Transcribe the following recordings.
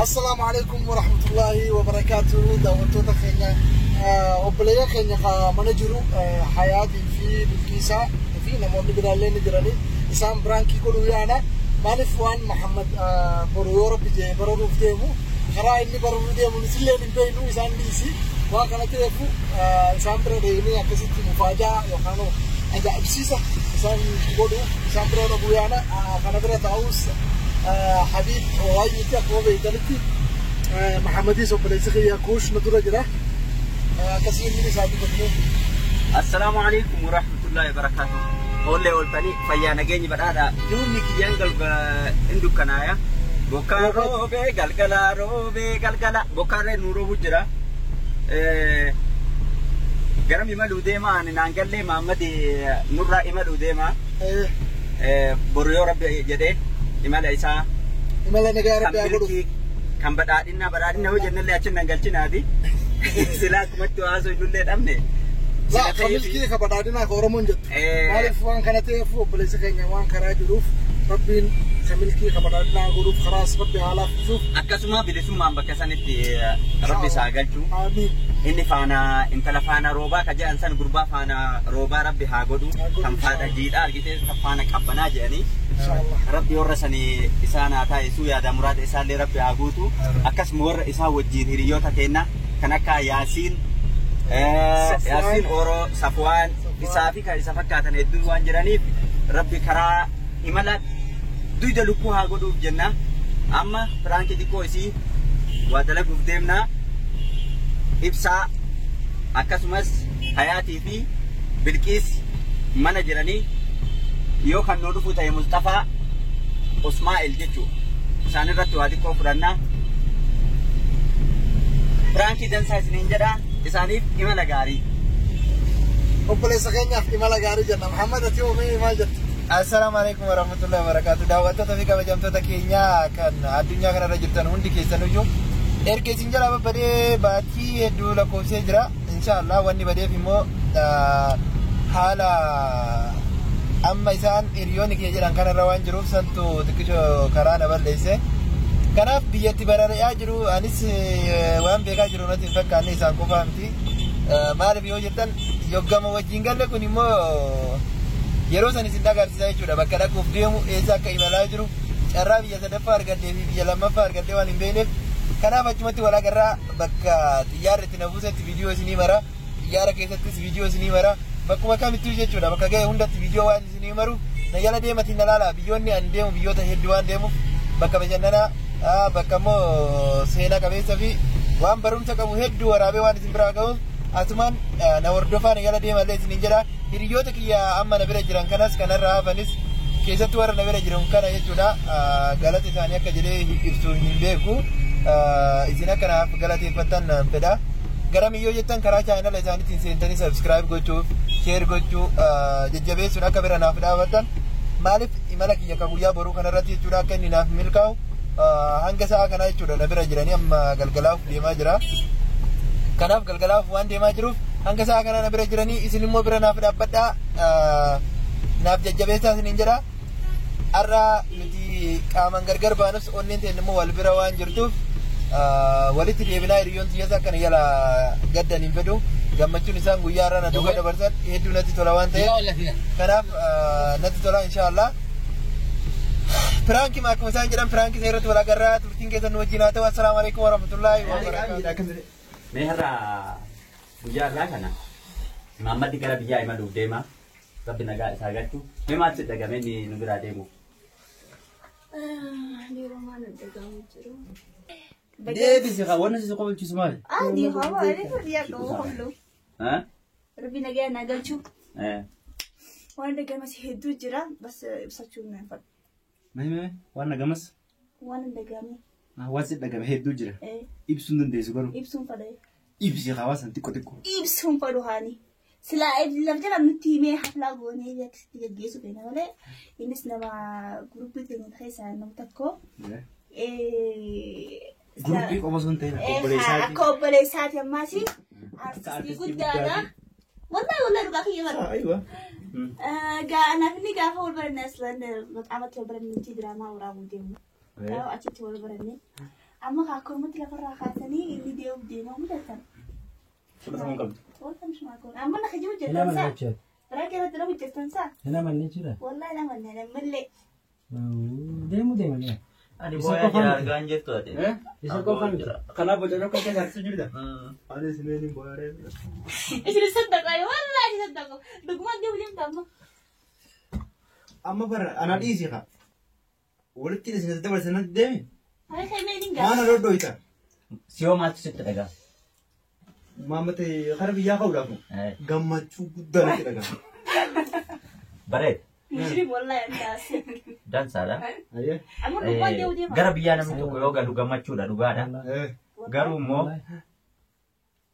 السلام عليكم ورحمة الله وبركاته. دعوتو تخينا وبلايا خينا منجرو حياتي في بالكيسة في نمو نقدر نجرني إسام برانكي كلويانا مالفوان محمد برورو بيجي برورو بديمو خرا إني برورو بديمو نسلي نبينو إسام ديسي وكان تيفو إسام براديني أكسيت مفاجأة يوكانو أجا أبسيسة إسام كودو إسام برورو بيانا كان براتاوس حبيب وايد يتقوى بيتالتي محمدي سوبريسي يا كوش ندور جرا كثير من ساعات بدمو. السلام عليكم ورحمة الله وبركاته. أولي أولتني فيانا جيني بدأ يومي كيان قلب عندك كنايا بكارو بقلقلا رو بقلقلا بكارة نورو بجرا قرم يملو ديما نانقل لي محمد نورا يملو ديما بريو ربي جدي إمال إيسا إمال نجار بيعبدو كم بدأنا هو جنة اللي أشين نقلتين هذه سلاك متو عازو يقول لي أمني لا خمس كي خبرنا كورمون جت ما أعرف وان كانت يفو بليس كينيا وان كراي جروف ربين خمس كي خبرنا جروف خلاص ربي على شوف أكاسما بليسو ما بكسانة ربي ساقلتو آمين إني فانا إن تلفانا روبا كجا إنسان غربا فانا روبا ربي هاقودو كم فادا جيد أرجيت فانا كبنا جاني ربي ورسني إسانا تايسو يا دمراد إسان لي ربي هاقوتو أكاس مور إسا وجين هريوتا تينا كنكا ياسين ياسين أورو صفوان إسافي كاريسا فكاتن هدو وان جرانيف ربي كرا إمالا دوي دلوكو هاقودو جنة أما فرانكي ديكو إسي ودلقو فديمنا إبسا أكاسمس حياتي في بالكيس مانا جراني يو كان نودفو تاي مصطفى اسماعيل جيتشو ساني رتو هادي كوفرنا فرانكي دنسا سنينجرا إسانيف إمالا غاري وبليس كينيا إمالا غاري جنة محمد أتيو مي ما جت. السلام عليكم ورحمة الله وبركاته. دعوتو تفيك بجمتو تكينيا كان الدنيا كان رجبتان هندي كيسانوجو erke sinjala bade bati dula ko sejra inshallah wani bade fimo hala amma isan iriyoni ke jiran kana rawan jiru santu tikijo karana balleese kanaf biyati barara ya jiru anis wan bega jiru nati fakka ni isan ko famti mal biyo jetan yoggama wajingalle kunimo yero sanis ndagartisa jechuudha bakka dhaquuf deemu eessa akka imalaa jiru carraa biyya sadaffaa argadee fi biyya lammaffaa argadee waan hin beekneef kanaaf achumatti wal agarraa bakka xiyyaarri itti nafuusatti viidiyoo isinii mara xiyyaara keessattis viidiyoo isinii mara bakkuma kamittuu jechuudha bakka ga'e hundatti viidiyoo waan isinii maru na yala deematiin na laala biyyoonni an deemu biyyoota hedduu waan deemuuf bakka bashannanaa bakka immoo seenaa qabeessa fi waan barumsa qabu hedduu waraabee waan isin biraa ga'uuf asumaan na hordofaa na yala deemallee isiniin jedha hiriyoota kiyya amma na bira jiran kanas kanarraa hafanis keessattuu warra na bira jiran kana jechuudha galata isaanii akka jedhee ibsuu hin beeku isina kanaaf galateeffatan fedha garam yoo jettan karaa chaanala isaaniitiin seentanii subscribe gochuuf share gochuu jajjabeessuun akka bira naaf dhaabatan maaliif imala kiyya ka guyyaa boruu kanarratti jechuudha akka inni naaf milkaa'u hanga sa'a kana jechuudha na bira jiranii amma galgalaaf deemaa jira kanaaf galgalaaf waan deemaa jiruuf hanga sa'a kana na bira jiranii isin immoo bira naaf dhaabbadhaa naaf jajjabeessaa isiniin jedha arra nuti qaaman gargar baanus onneen ta'e immoo wal bira waan jirtuuf walitti deebinaa hiriyoon siyyaasa akkana yala gaddan hin fedhu gammachuun isaan guyyaa irraa na duuba dabarsan hedduu natti tola waan ta'eef kanaaf natti tola inshaallah firaanki akkuma isaan jedhan firaanki seerratti wal agarraa turtiin keessan nu wajjin haa ta'u assalaamu alaikum warahmatullaahi wabarakaatuh. Meherra guyyaa irraa kana Muhammad gara biyyaa imaluuf deema rabbi nagaa isaa galchu mee maatti dhagamee nu biraa deemu. Deebis wanna si qobol chismaal. Di hawa ada kerja kau holo. Rabbi nagaa nagalchu. Wanda gamas hedu jira bas ibsachu nafat. Mee wanna gamas. Wanda dagami. Wasi dagame hedu jira. Ibsun dandeessu garuu. Ibsun fadai. Ibsi hawasan tikko tikko. Ibsun fadu hani. Sila lafjala nuti me hafla gone ya gesu kena wale. Inis nama grupi kena khaisa namtakko. Grupi como son tena kobolai saat yang masih artis gudana. Wallahi ruga khiyar. Aywa. Ga anak ni ga hol bernas lan amat hol bernas drama ora mudem. Kalau acit hol bernas Amma kakkurmutti lafarraa kaasanii inni deemaa mudatan. Fudhatama qabdu. Wanta mishmaakoon. Amma na hajii hojjetan saa. Rakkoo irratti na hojjetan saa. Nama ni jira. Wallahi nama ni mallee. Deemanii. Ani booyaa jira argaan jirtu ati. Isa qofaan jira. Kanaaf boca tokko keessa harkisuu jirta. Ani sineen booyaa reefu. Isin saddaqaa wallahi saddaqaa. Dhugumaan deemu deemta amma. Amma bara ana dhiisi haa. Walitti isin dabarsan deemi. Hai kai mee dinga. Maana dhodhoita. Siyoo maaltu sitti dhagaa? Maamate hara biyyaa qabuudhaaf gammachuu guddaa natti dhagahama. Bareed. Mishri wallahi antaasi. Dansaadha. Amma dhugumaan deemu deema. Gara biyyaa namni tokko yoo galu gammachuudha dhugaadha. Garuu immoo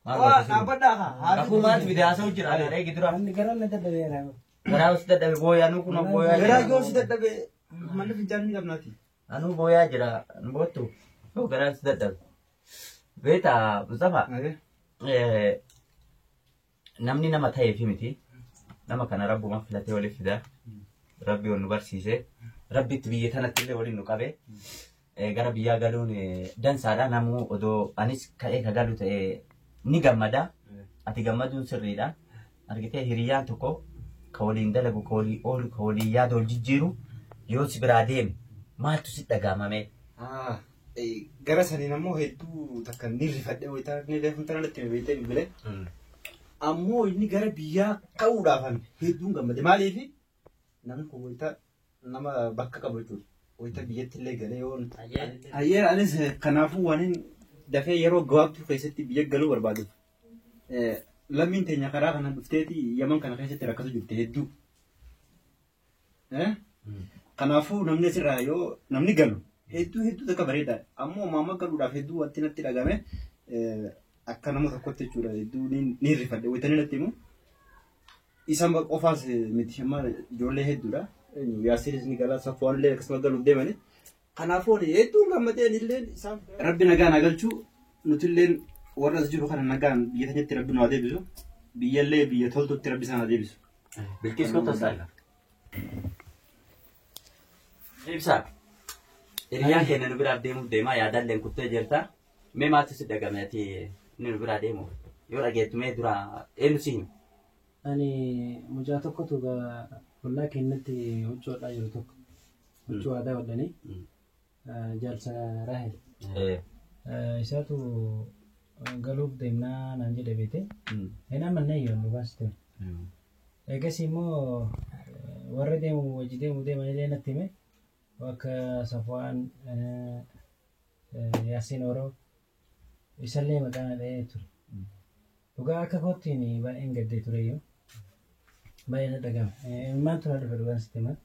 Dhaabadhaa haa. kakuu maaltu bidaasa'u jira adeeree gidura. Inni garaa na dadhabeera. Garaa si dadhabe booyaa kun booyaa Garaa jira. yoo si dadhabe manni fincaanii qabnaati. Anuu booyaa jira boottu yoo garaa si dadhabe. Beeta Mustafa namni nama ta'eefi miti. Nama kana rabbuma filatee waliif fida. Rabbi ol nu barsiise. Rabbitti biyya tanatti illee waliin nu qabe. Gara biyyaa galuun dansaadha. Namuu odoo anis ka'ee ka galu ta'e ni gammada. Ati gammaduun sirriidha. Argitee hiriyyaan tokko ka waliin dalagu, ka walii oolu, ka waliin yaada wal jijjiiru yoo si biraa deeme maaltu si dhagaamame? Gara saniin ammoo hedduu takka ni rifadhe wayitaa ni reefu tanalatti beektee bilbilee. Ammoo inni gara biyyaa ka'uudhaaf hedduun gammade. Maaliif namni kun wayitaa nama bakka qabu jechuudha. Wayitaa biyyatti illee galee yoo ayyee anis kanaafuu waan dafee yeroo gabaabduu keessatti biyya galuu barbaaduuf. Lammiin teenya karaa kana dhufteeti Yaman kana keessatti rakkatu jirti hedduu. Kanaafuu namni asirraa yoo namni galu hedduu takka bareedaadha. Ammoo maama galuudhaaf hedduu wanti natti dhagame akka nama tokkotti jechuudha. Hedduu ni rifadhe wayitanii natti himu. Isaan qofaas miti amma ijoollee hedduudha. Yaasiris ni galaa Safwaan illee akkasuma galuuf deemani. Kanaafuu hedduun gammadeen illee isaan rabbi nagaan agalchuu nuti illee warra as jiru kana nagaan biyya teenyatti rabbi nu adeebisu. Biyya illee biyya toltutti rabbi isaan adeebisu. Bilkees kottu asaala. Ibsaa. Hiriyyaan keenya nu biraaf deemuuf deemaa yaadalleen kuttee jirta. Mee maaltu si dhagame ati nu biraa deemuuf? Yoo dhageettu mee dura eenyu si hima? Ani mucaa tokkotu ollaa keenyatti huccoodhaa jiru tokko. Huccuu aadaa hodhanii jaalsa Raahel. Isaatu galuuf deemnaa naan jedhe beete. Inni amannaa yoo nu baasite. Eegas immoo warra deemu wajji deeman illee natti hime. Akka Safwaan Yaasiin Oroo isallee maqaan dhahee ture. Dhugaa akka kottiin baay'een gaddee ture iyyuu. Baay'ee na dhagahame. Maaltu na dhufe dhugaan sitti himaa?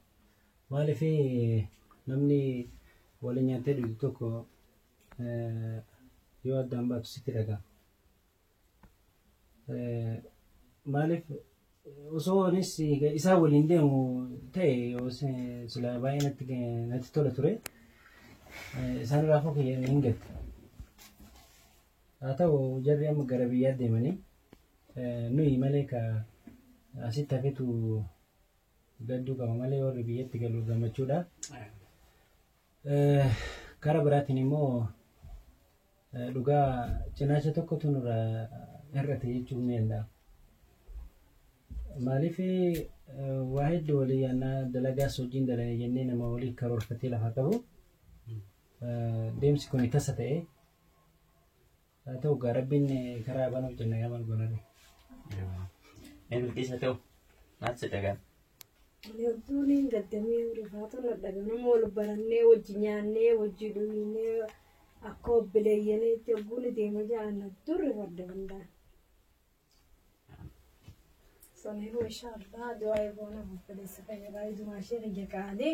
Maaliif namni waliin nyaattee dhugdu tokko yoo addaan baatu sitti dhagahama. Maaliif osoo anis isaa waliin deemu ta'e yoo sila baay'ee natti tola ture isaan raafuu kiyya hin galte. Haa ta'u jarri amma gara biyyaa deemanii nuyi malee ka asitti hafetu gadduu qaba malee warri biyyatti galu gammachuudha. Karaa biraatiin immoo dhugaa cinaacha tokkotu nurra hir'ate jechuun ni danda'a. Maaliif waa hedduu walii yaannaa dalagaas hojiin dalagee jennee nama walii karoorfatee lafa qabu deemsi kun tasa ta'e haa ta'u gaa rabbiin karaa banuuf jenna gamal gonare. Bilkeessa ta'u maal si dhagaan? Hedduun hin gaddamee rifaatu na dhagame wal barannee wajji nyaannee wajji dhugnee akka obboleeyyanii itti ogguun deema ja'an turre farda hundaan. Saniif inshallah du'aa eegoona obboleessa fayyadaa ijumaashee rija qaadee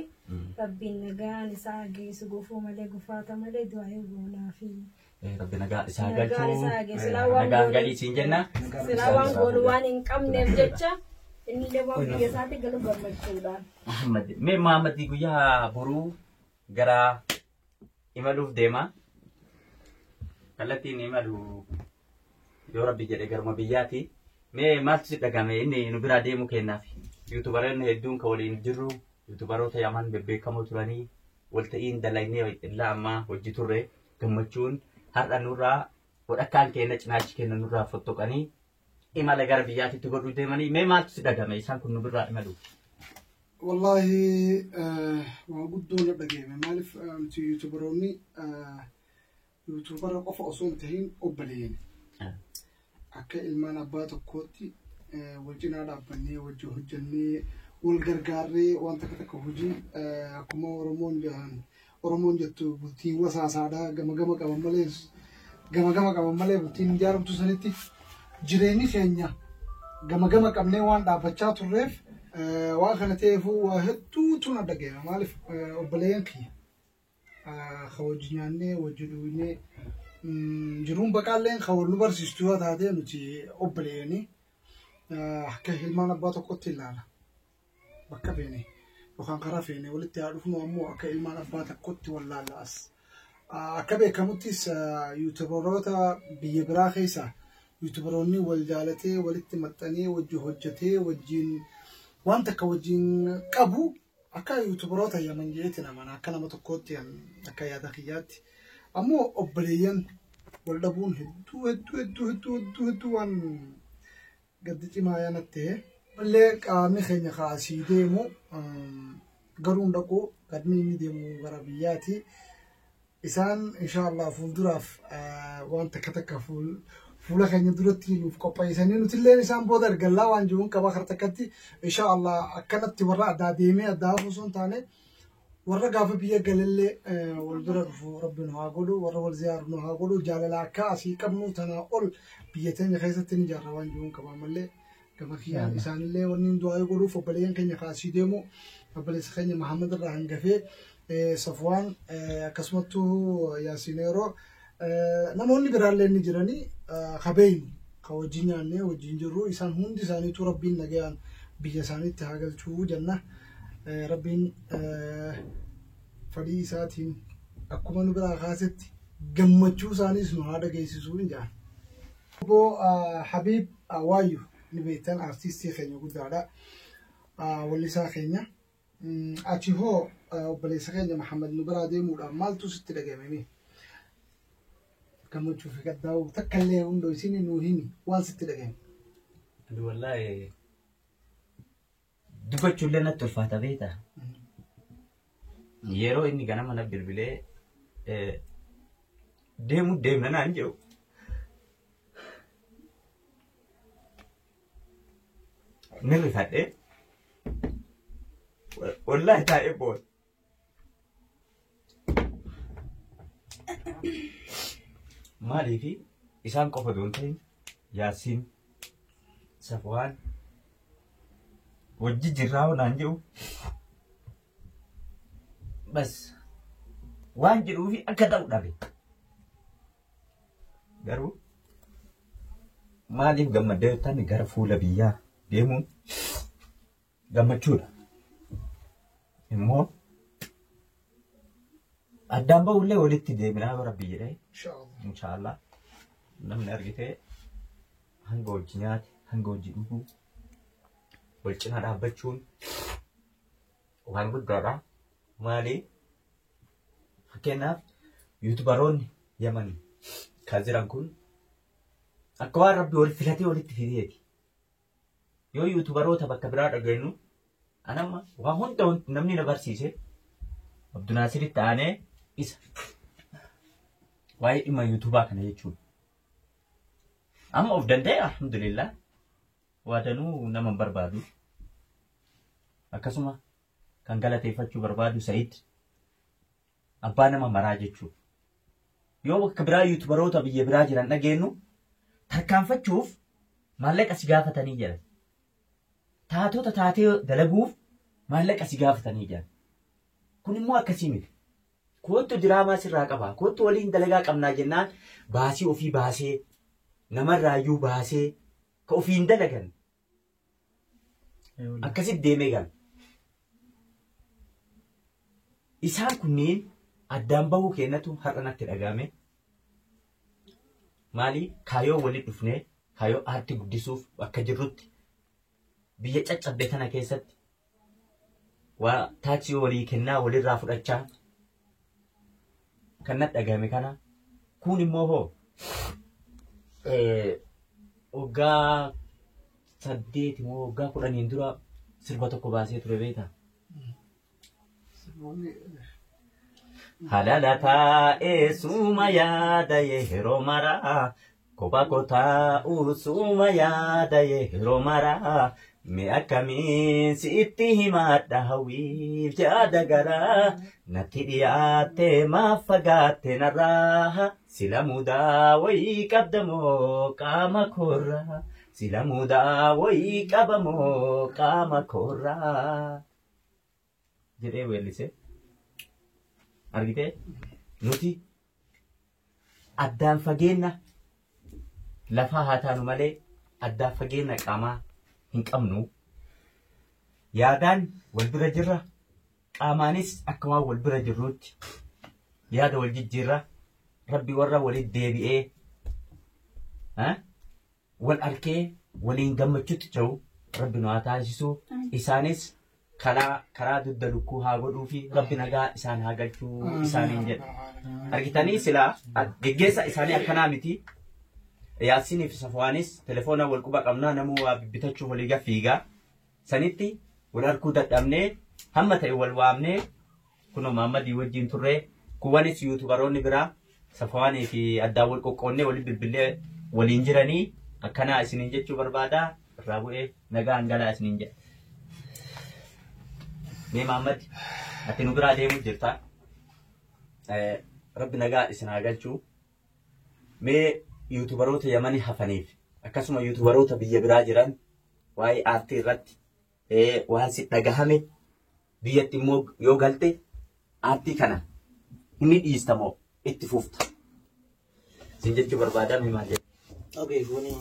rabbiin nagaan isaa geessu gufuu malee gufaata malee du'aa eegoonaa fi. Rabbi nagaa isaa galchuu nagaan galii siin jenna. Silaa waan goonu waan hin qabneef jecha inni illee waan biyya isaatti galu gammachuudhaan. Mee Mahammad guyyaa boruu gara imaluuf deema. Kallattiin imalu yoo rabbi jedhe garuma biyyaati. Mee maaltu si dhagame inni nu biraa deemuu kennaaf? Yuutubaroonni hedduun ka waliin jirru yuutubaroota Yaman bebbeekamoo turanii walta'iin dalagnee illaa ammaa hojii turre gammachuun har'a nurraa godhakkaan keenya cinaachi keenya nurraa fottoqanii imala gara biyyaatitti godhuu deemanii mee maaltu si dhagame isaan kun nu birraa imalu. Wallahi waan guddoo na dhageeme maaliif nuti yuutubaroonni yuutubara qofa osoo hin tahin obboleeyyan akka ilmaan abbaa tokkootti wal cinaa dhaabbannee wajjin hojjannee wal gargaarree waan takka hojii akkuma Oromoon jettu bultiin wasaasaadhaa gama gama qaban malee bultiin ijaaramtu sanitti jireenyi keenya gama qabnee waan dhaabbachaa turreef waan kana ta'eefuu waa hedduutu na dhageeme maaliif obboleeyyan kiyya hojii nyaannee wajjin dhuunee jiruun baqaalleen kan nu barsiistu yoo taate nuti obboleeyyanii akka ilmaan abbaa tokkotti ilaala bakka feene yookaan karaa feene walitti haa dhufnu ammoo akka ilmaan abbaa tokkotti wallaalaas akka beekamuttis yuutubaroota biyya biraa keessa yuutubaroonni wal jaalatee walitti maxxanee wajjin hojjetee wajjin waan takka wajjin qabu akka yuutubaroota yaman jeetti naman akka nama tokkotti akka yaada kiyyaatti ammoo obboleeyyan wal dhabuun hedduu waan gaddi cimaa yaanatte illee qaamni keenya kaasii deemu garuun dhaquu gadni inni deemu gara biyyaati isaan inshaallah fuulduraaf waan takka fuula keenya duratti nuuf qopheessanii nuti illee isaan booda argallaa waan jiruun qaba hartakkatti inshaallah akkanatti warra addaa deemee addaa hafuu osoo hin taane warra gaafa biyya galallee wal bira dhufu rabbiin haa godhu warra wal ziyaaru nu haa godhu jaalala akka asii qabnu tanaa ol biyya teenya keessatti ni jaarra waan jiruun qaba mallee gama kiyyaan isaanillee wanni du'aa godhuuf obboleeyyan keenya kaasii deemu obboleessa keenya Mahammad irraa hangafee Safwaan akkasumattuu Yaasineeroo namoonni biraallee ni jiranii kabeeyni ka wajjin nyaannee wajjin jirru isaan hundi isaaniitu rabbiin nagayaan biyya isaaniitti haa galchuu jenna. Rabbiin fadhii isaatiin akkuma nu biraa kaasetti gammachuu isaaniis nu haa dhageessisuu hin jaan. Obbo Habiib Waayyu ni beektan artistii keenya guddaadha. Wallisaa keenya. Achi hoo obboleessa keenya Mahammad nu biraa deemuudhaan maaltu sitti dhagahame? Gammachuu fi gaddaa'uu takka illee hundoo isin nuu himi waan sitti dhagahame? Wallahi dubbachuu illee natti ulfaata beektaa. Yeroo inni ganama na bilbilee deemna naan jedhu. Ni rifadhee wallahi taa'ee booda. Maaliifi isaan qofa doon ta'in Yaasiin Safwaan wajji jirraa naan jedhu bas waan jedhuufi akka ta'u dhabe garuu maaliif gammaddee tan gara fuula biyyaa deemuun gammachuudha immoo addaan ba'ullee walitti deeminaa rabbi jedhee inshaallah namni argitee hanga wajji nyaate hanga wajji dhuguu wal cinaa dhaabbachuun waan guddaadha. Maali fakkeenyaaf yuutubaroonni Yaman kan jiran kun akka waan rabbi wal filatee walitti fideeti. Yoo yuutubaroota bakka biraa dhageenyu anamma waan hunda namni na barsiise Abdunaasiritti aanee isa waa'ee dhimma yuutubaa kana jechuudha. Amma of danda'e alhamdulillah waadanuu nama barbaadu akkasuma kan galateeffachuu barbaadu Sa'iid abbaa nama maraa jechuudha. Yoo bakka biraa yuutubaroota biyya biraa jiran dhageenyu tarkaanfachuuf maallaqa si gaafatanii jiran. Taatota taatee dalaguuf maallaqa si gaafatanii jiran. Kun immoo akkasii miti. Kootu diraamaa sirraa qaba. Kootu waliin dalagaa qabnaa jennaan baasii ofii baasee namarraayyuu baasee ka ofiin dalagan. Akkasitti deemee gala. Isaan kunneen addaan bahuu keenyatu har'a natti dhagahame. Maali kaayoo walitti dhufnee kaayoo aartii guddisuuf akka jirrutti biyya caccabde tana keessatti waa taaksii walii kennaa walirraa fudhachaa kan natti dhagahame kana Kun immoo hoo waggaa 8 moo waggaa 10 dura sirba tokko baasee ture beektaa? Halala taa'ee suuma yaada yeroo maraa kophaa kotaa'uu suuma yaada yeroo maraa mee akkamiin sitti himadha hawwiif yaada garaa natti dhiyaatte maaf fagaatte narraa sila mudaa wayii qabda moo qaama koorraa sila mudaa wayii qaba moo qaama koorraa jedhee weellise. Argite nuti addaan fageenya lafaa haa taanu malee addaan fageenya qaamaa hin qabnu. Yaadaan wal bira jirra qaamaanis akka waan wal bira jirruutti yaada wal jijjiirra rabbi warra walitti deebi'ee wal arkee waliin gammachuutti jiru rabbi nu haa taasisu isaanis karaa dudda lukkuu haa godhuu fi rabbi nagaa isaan haa galchuu isaaniin jedha. Argitanii silaa geggeessa isaanii akkanaa miti. Yaasiniif Safwaanis telefoona wal quba qabnaa namuu waa bibbitachuu walii fiigaa. Sanitti wal arkuu dadhabnee hamma ta'e wal waamnee kunoo Maammadii wajjin turree kuwwanis yuutubaroonni biraa Safwaanii fi addaa wal qoqqoonnee waliin bilbilee waliin jiranii akkanaa isiniin jechuu barbaadaa irraa bu'ee nagaan galaa isiniin jedha. Mee Maammad ati nu biraa deemuu jirta. Rabbi nagaa isin haa galchuu. Mee yuutubaroota Yamanii hafaniif akkasuma yuutubaroota biyya biraa jiran waa'ee aartii irratti waan si dhagahame biyyatti immoo yoo galte aartii kana inni dhiistamoo itti fufta. Isin jechuu barbaadaa mee maal jedhu? Okay, kuni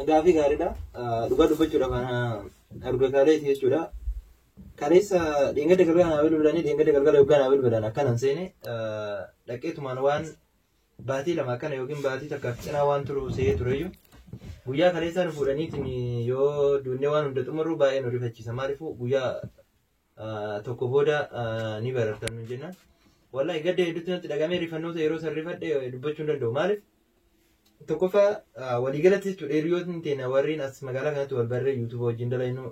gaaffii gaariidha. Dhugaa dubbachuudha kana argaa kaaleeti jechuudha. Kaleessa dhingada galgala naa bilbilanii dhingada galgala yookaan naa bilbilan akkanan seene dhaqeetumaan waan baatii lama akkana yookiin baatii takkaaf cinaa waan turu se'ee tureyyuu guyyaa kaleessaan fuudhaniitiin yoo duunnee waan hunda xumurru baay'ee nu rifachiisa. Maaliifuu guyyaa tokko booda ni barartan nu jennaan. Wallahi gadda hedduutti natti dhagamee rifannoota yeroo san rifadhe dubbachuu hin danda'u. Maaliif tokkoffaa waliigalatti jechuudha hiriyootni teena warreen as magaalaa kanatti wal barree yuutuuba wajjin dalaynu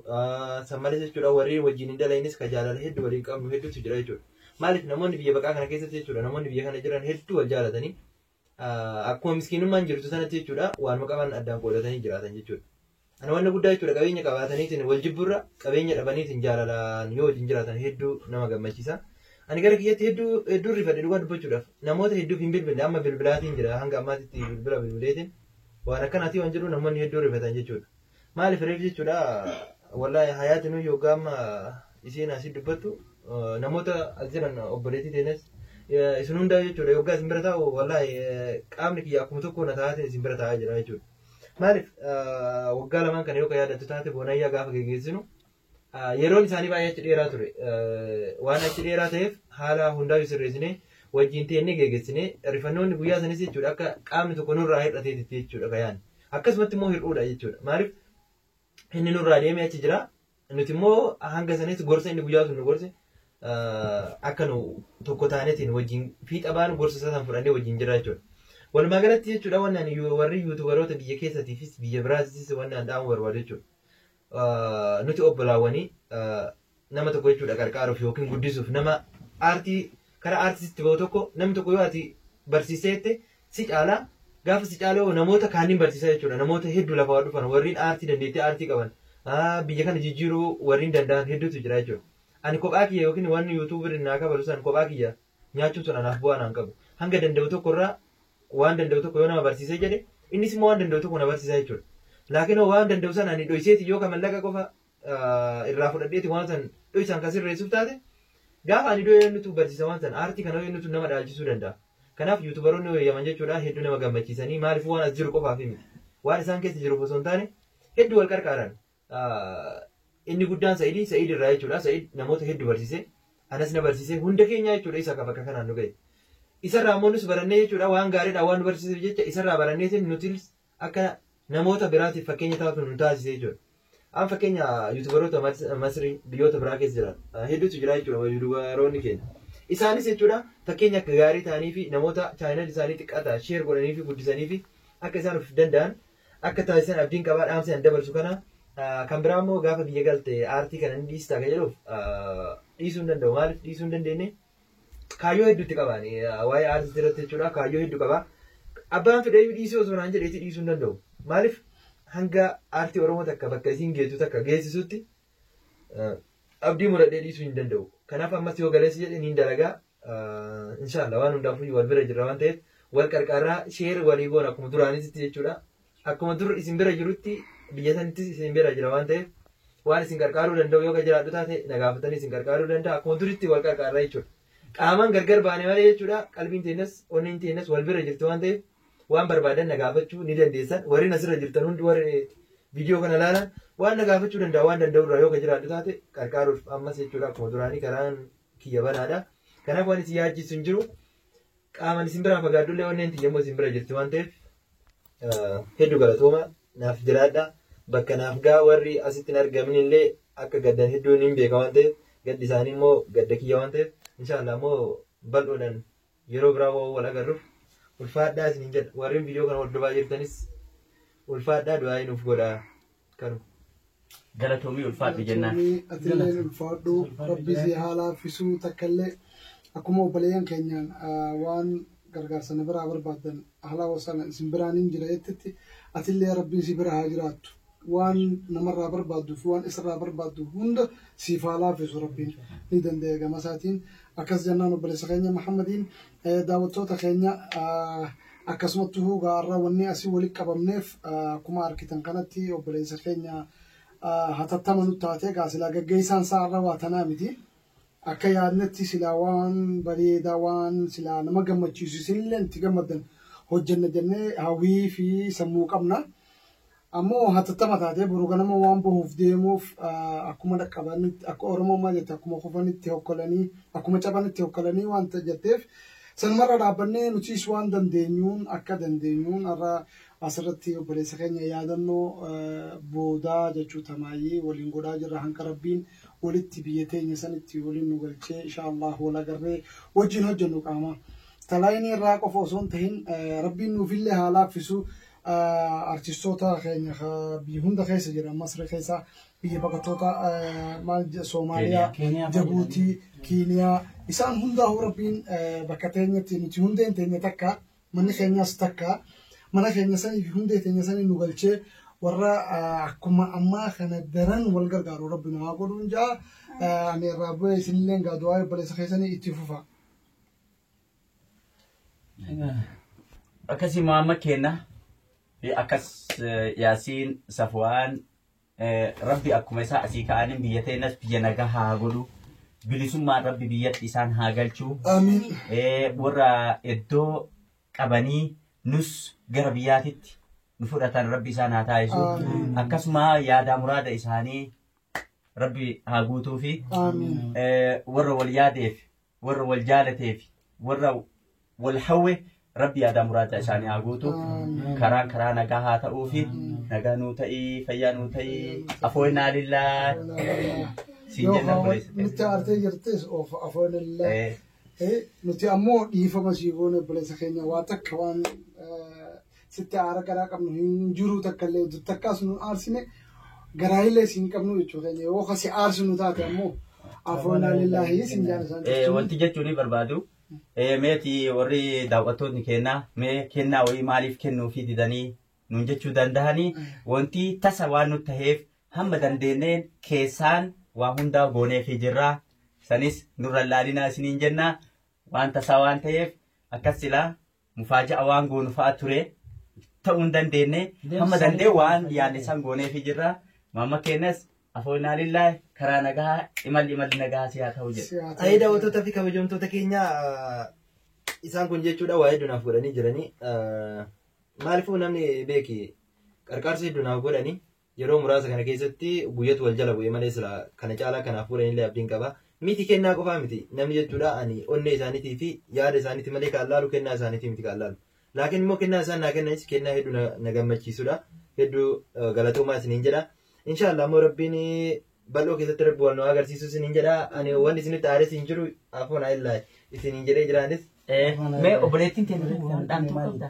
sammales jechuudha warreen wajjin hin dalaynis ka jaalala hedduu waliin qabnu hedduutu jira jechuudha. Maaliif namoonni biyya baqaa kana keessatti jechuudha namoonni biyya kana jiran hedduu wal jaalatanii akkuma miskiinummaan jirtu sanatti jechuudha waanuma qaban addaan qoodatanii jiraatan jechuudha. Ana wanna guddaa jechuudha qabeenya qabaataniitiin wal jibburra qabeenya dhabaniitiin jaalalaan yoo wajjin jiraatan hedduu nama gammachiisa. Ani gara kiyyatti hedduu rifadhe dhugaa dubbachuudhaaf namoota hedduuf hin bilbille amma bilbilaatiin jira hanga ammaatitti bilbileetiin waan akkanaatii waan jedhu namoonni hedduu rifatan jechuudha. Maaliif reef jechuudha wallahi hayaati nu yookaan amma isiin asii dubbattu namoota as jiran obboleettii teenes isin hundaa jechuudha yookaan isin bira taa'u wallahi qaamni kiyya akkuma tokko na taa'atiin isin bira taa'aa jira jechuudha. Maaliif waggaa lamaan kana yookaan yaadattu taate boonayyaa gaafa geggeessinu yeroon isaanii baay'ee achi dheeraa ture. Waan achi dheeraa ta'eef haala hundaa sirreessinee wajjin teennee geggeessinee rifannoonni guyyaa sanis jechuudha akka qaamni tokko nurraa hir'ateetti jechuudha kayaan. Akkasumatti immoo hir'uudha jechuudha. Maaliif inni nurraa deemee achi jira. Nuti immoo hanga sanis gorsa inni guyyaa sun nu gorse akka nu tokko taanetiin wajjin fiixa baanu gorsa san fudhannee wajjin jira jechuudha. Walumaa galatti jechuudha waan warri yuutubaroota biyya keessatiifis biyya biraatiifis waan dhaamu barbaadu jechuudha. Nuti obbolaawwanii nama tokko jechuudha qarqaaruuf yookiin guddisuuf nama aartii karaa aartisti bahu tokko namni tokko yoo ati barsiiseette si caalaa gaafa si caalaa namoota kaaniin barsiisaa jechuudha. Namoota hedduu lafaa dhufan warreen aartii dandeettii aartii qaban biyya kana jijjiiruu warreen danda'an hedduutu jira jechuudha. Ani kophaa kiyya yookiin waan yuutuubiin naa kabalu san kophaa kiyya nyaachuun sun anaaf bu'aa naan qabu. Hanga danda'u tokkorraa waan danda'u tokko yoo nama barsiisee jedhe innis immoo waan danda'u tokko na barsiisaa jechuudha. Laakiin waan danda'u sana ani dho'iseeti yoo kamallaqa qofa irraa fudhadheeti waan san dho'isan kan sirreessuuf taate gaafa ani dho'ee nutu barsiisa waan san aartii kana nutu nama dhaalchisuu danda'a. Kanaaf yuutubaroonni wayyaman jechuudha hedduu nama gammachiisanii maaliif waan as jiru qofaaf miti. Waan isaan keessa jiru osoo hin taane hedduu wal qarqaaran. Inni guddaan Sa'id irraa jechuudha. Sa'id namoota hedduu barsiise. Anas na barsiise hunda keenya jechuudha isa akka bakka kanaan nu ga'e. Isarraa ammoo nus barannee jechuudha waan gaariidha waan nu barsiiseef jecha isarraa baranneetiin nutis akka namoota biraatiif fakkeenya taatu nu taasise jechuudha. An fakkeenya yuutubaroota Masrii biyyoota biraa keessa jiran hedduutu jira jechuudha yuutubaroonni keenya. Isaanis jechuudha fakkeenya akka gaarii ta'anii fi namoota chaayinal isaanii xiqqaata sheer godhanii fi guddisanii fi akka isaan of danda'an akka taasisan abdiin qabaa dhaamsa dabarsu kana. Kan biraa immoo gaafa biyya galte aartii kana ni dhiistaa kan jedhuuf dhiisuu hin danda'u. Maaliif dhiisuu hin dandeenye? Kaayyoo hedduutti qabaan waa'ee aartii irratti jechuudha kaayyoo hedduu qaba. Abbaan fedhee dhiisuu osoo naan jedheeti dhiisuu hin danda'u. Maaliif hanga aartii Oromoo takka bakka isiin geessu takka geessisutti abdii muradhee dhiisuu hin danda'u. Kanaaf ammas yoo galeessi jedhe niin dalagaa inshaallah waan hundaafuu wal bira jirra waan ta'eef wal qarqarraa sheer walii goon akkuma duraanitti jechuudha. Akkuma dur isin bira jirutti biyya sanittis isin bira jira waan ta'eef waan isin qarqaaruu danda'u yoo jiraadhu taate nagaafatanii isin qarqaaruu danda'a akkuma duritti wal qarqarraa jechuudha. Qaamaan gargar baane malee jechuudha qalbiin teenyas onneen teenyas wal bira jirti waan ta'eef waan barbaadan nagaafachuu ni dandeessan warri asirra jirtan hundi warri viidiyoo kana ilaalan waan nagaafachuu danda'a waan danda'urraa yoo jiraadhu taate qarqaaruuf ammas jechuudha akkuma duraanii karaan kiyya banaadha. Kanaaf waan isin yaachisu hin jiru qaamaan isin biraa fagaadullee onneen tiyyammoo isin bira jirti waan ta'eef hedduu galatooma naaf jiraadha. Bakka naaf gaa warri asitti hin argaminillee akka gaddan hedduun hin beeka waan ta'eef gaddi isaanii immoo gadda kiyya waan ta'eef inshaallah immoo bal'oodhaan yeroo biraa wal agarruuf ulfaadhaa isin jedha warreen viidiyoo kana hordofaa jirtanis ulfaadhaa du'aa nuuf godhaa kanu. Galatoomii ulfaadhu jennaan. Atilleen ulfaadhu rabbi si haala fisuu takkallee akkuma obboleeyyan keenyaan waan gargaarsa na biraa barbaadan haala wasana isin biraan hin jira jettitti atillee rabbiin si bira haa jiraattu. Waan namarraa barbaaddu fi waan isarraa barbaaddu hunda siif haa laafisu rabbiin ni danda'e gama isaatiin akkas jennaan obboleessa keenya Muhammadiin daawwattoota keenya akkasumatti gaarraa wanni asii walitti qabamneef akkuma argitan kanatti obboleessa keenya hatattama nutti taatee silaa gaggeessaan sa'arra waa tanaa miti akka yaadnetti silaa waan bareedaa waan silaa nama gammachiisu isinillee itti gammaddan hojjenna jennee hawwii fi sammuu qabna. Ammoo hatattama taatee boru ganama waan bahuuf deemuuf akkuma dhaqqabanitti akka Oromoo maal jette akkuma kufanitti hokkolanii akkuma cabanitti hokkolanii waan jetteef sanumarra dhaabbannee nutis waan dandeenyuun akka dandeenyuun irra asirratti obboleessa keenya yaadannoo boodaa jechuu tamaayyii waliin godhaa jirra hanqa rabbiin walitti biyya teenya sanitti waliin nu galchee inshaallah wal agarree wajjin hojjennu qaama. Talaayinii irraa qofa osoo hin tahin rabbiin nuufillee haa laaffisu. Artistoota keenya biyya hunda keessa jira Masri keessa biyya baqattoota maal Soomaaliyaa, Jabuutii, Kiiniyaa isaan hundaa rabbiin bakka teenyatti nuti hundeen teenya takka manni keenyas takka mana keenya sanii fi hundee teenya sanii nu galchee warra akkuma ammaa kana daran wal gargaaru rabbi nu haa godhuun jaa ani irraa bu'ee isinillee gaadu'aa obboleessa keessanii itti fufa. Akkasii Muhammad kenna. Akkas Yaasiin Safwaan rabbi akkuma isaa asii ka'anii biyya teenyas biyya nagaa haa godhu bilisummaan rabbi biyyatti isaan haa galchu warra iddoo qabanii nus gara biyyaatitti nu fudhatan rabbi isaan haa taasisu akkasuma yaada muraada isaanii rabbi haa guutuu fi warra wal yaadeef warra wal jaalateef warra wal hawwe rabbi yaada muraada isaanii haa guutu karaa nagaa haa ta'uu fi nagaa nuu ta'ii fayyaa nuu ta'ii afooynaa lillaa siin jenna nuti aartee jirtes of afoonillee nuti ammoo dhiifama siigoon obboleessa keenya waa takka waan sitti aara garaa qabnu hin jiru takka illee takkaas nu aarsine garaa illee siin qabnu jechuudha yoo kasi aarsinu taate ammoo afoonaa lillaahi siin jaalatan wanti jechuun barbaadu meeti warri daawwattoonni kennaa mee kennaa wayii maaliif kennuufii didanii nuun jechuu danda'anii wanti tasa waan nu taheef hamma dandeenyeen keessaan waa hundaa gooneefii jirraa sanis nurra laalinaa isiniin jennaa waan tasaa waan ta'eef akkas silaa mufaaja'a waan goonu fa'a ture ta'uu hin dandeenye hamma dandee waan yaadne san gooneefii jirraa mamma kennas afoonaa lillaahi karaa nagaa imalli nagaa si haa ta'u jedha. Ayii daawwattoota fi kabajamtoota keenya isaan kun jechuudha waa hedduu naaf godhanii jiranii maaliifuu namni beeki qarqaarsa hedduu naaf godhanii yeroo muraasa kana keessatti guyyatu wal jala bu'ee malee sila kana caalaa kanaaf fuudhanillee abdiin qaba. Miti kennaa qofaa miti namni jechuudha ani onnee isaaniitii fi yaada isaaniitii malee kan laalu kennaa isaaniitii miti kan laalu. Laakiin immoo kennaa isaan naa kennanis kennaa hedduu na gammachiisudha. Hedduu galatoomaa isiniin jedha. Inshaallah immoo rabbiin bal'oo keessatti rabbi wal nu agarsiisu isiniin jedha ani waan isinitti aare isin jiru afoon ayillaay isiniin jedhee jiraanis mee obboleettiin teenya waan dhaamtu qabda.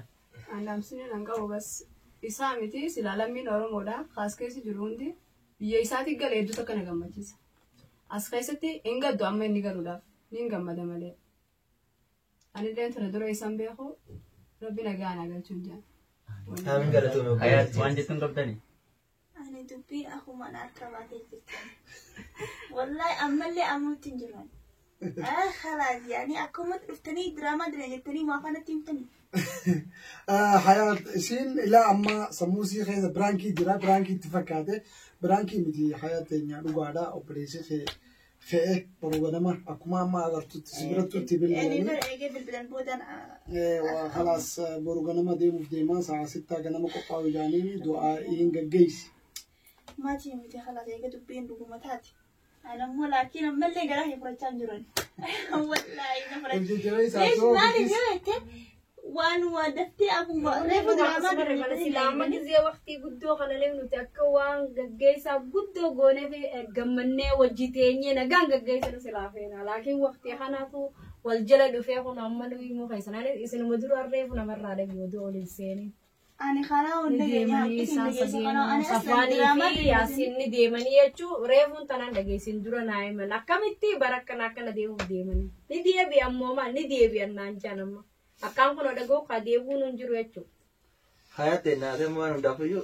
Andaamsini nan qabu bas isaa miti silaa lammiin Oromoodha kaas keessa jiru hundi biyya isaatti galee hedduu takka na gammachiisa. As keessatti hin gaddu amma inni galuudhaaf ni gammada malee. Ani illee tana dura isaan beeku rabbi nagaa na galchuun jaan. Aamin galatoome Hayaat waan jettuun qabdani. Ani dubbii akkuma harka baatee jirtan. Wallahi ammallee amuutti hin jiran. Khalaas yaani akkuma dhuftanii diraamaa dina jettanii maafanatti himtanii. Hayaat isin ilaa amma sammuusii keessa biraankii jira biraankii itti fakkaate biraankii miti hayaat teenya dhugaadha obboleessi fe'ee barbaadama akkuma amma agartutti sibirattu itti bilbilanii khalaas boru ganama deemuuf deemaa sa'a sittaa ganama qophaa'u jaaniin du'aa hin gaggeessi. Maatii miti khalaas eega dubbiin dhuguma taati. Anammoo laakiin ammallee garaa hin fudhachaa hin jiran. Wallahi na fudhachaa. Waan daftee akkuma reefu diraamaa dina silaama gisee waqtii guddoo kana leemnuti akka waan gaggeessaa guddoo goonee fi gammannee wajji teenyee nagaan gaggeessan silaafeena laakiin waqtii kanaatu wal jala dhufee kun amma nuyi immoo keessan isinuma dura reefu namarraa dhagiyoo olin seenee. Ani kana hunda deemanii safaanii fi yaasinni deemanii jechuun reefuun tanaan dhageessin dura naa himan akkamitti bara akkana deemuuf deemanii ni deebi ammoo maal ni deebi'an naan jaanamma. Akkaan kun dhagoo ka deebuun hin jiru jechuudha. Hayaat naasee waan hundaafuyyuu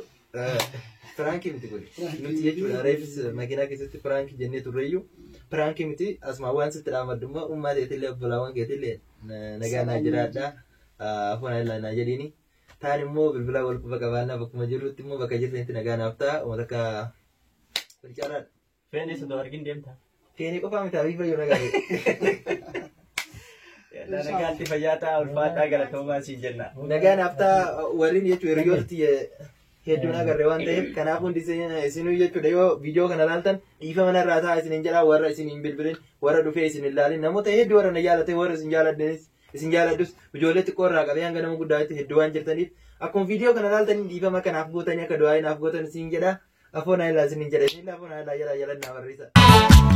firaankii miti godhe nuti jechuudha reefis makiinaa keessatti firaankii jennee turreeyyuu firaankii miti asuma waan sitti dhaamadummaa ummaa teetillee obbolaawwan keetillee nagaa naa jiraadhaa afoon ayillaay naa jedhiini taan immoo bilbila wal quba qabaannaa bakkuma jirrutti immoo bakka jirtanitti nagaa naaf ta'a uummata akka walcaalaadha. Feenis odoo argin deemta. Feenii qofaa miti habiifa yoo nagaa Nagaatti fayyaata ulfaataa galatoomaa siin jenna. Nagaan haftaa warreen jechuun hiriyooti hedduun agarre waan ta'eef kanaaf hundi isinuu jechuudha yoo viidiyoo kana ilaaltan dhiifa manarraa ta'a isiniin jedhaa warra isiniin bilbilin warra dhufee isin ilaalin namoota hedduu warra na jaalate warra isin jaaladdanis isin jaaladus ijoollee xiqqoo irraa qabee hanga nama guddaatti hedduu waan jirtaniif akkuma viidiyoo kana ilaaltanii dhiifama kanaaf gootanii akka du'aa naaf gootan isin jedhaa afoon ayillaay isiniin jedha isin afoon ayillaay jala naa barreessa.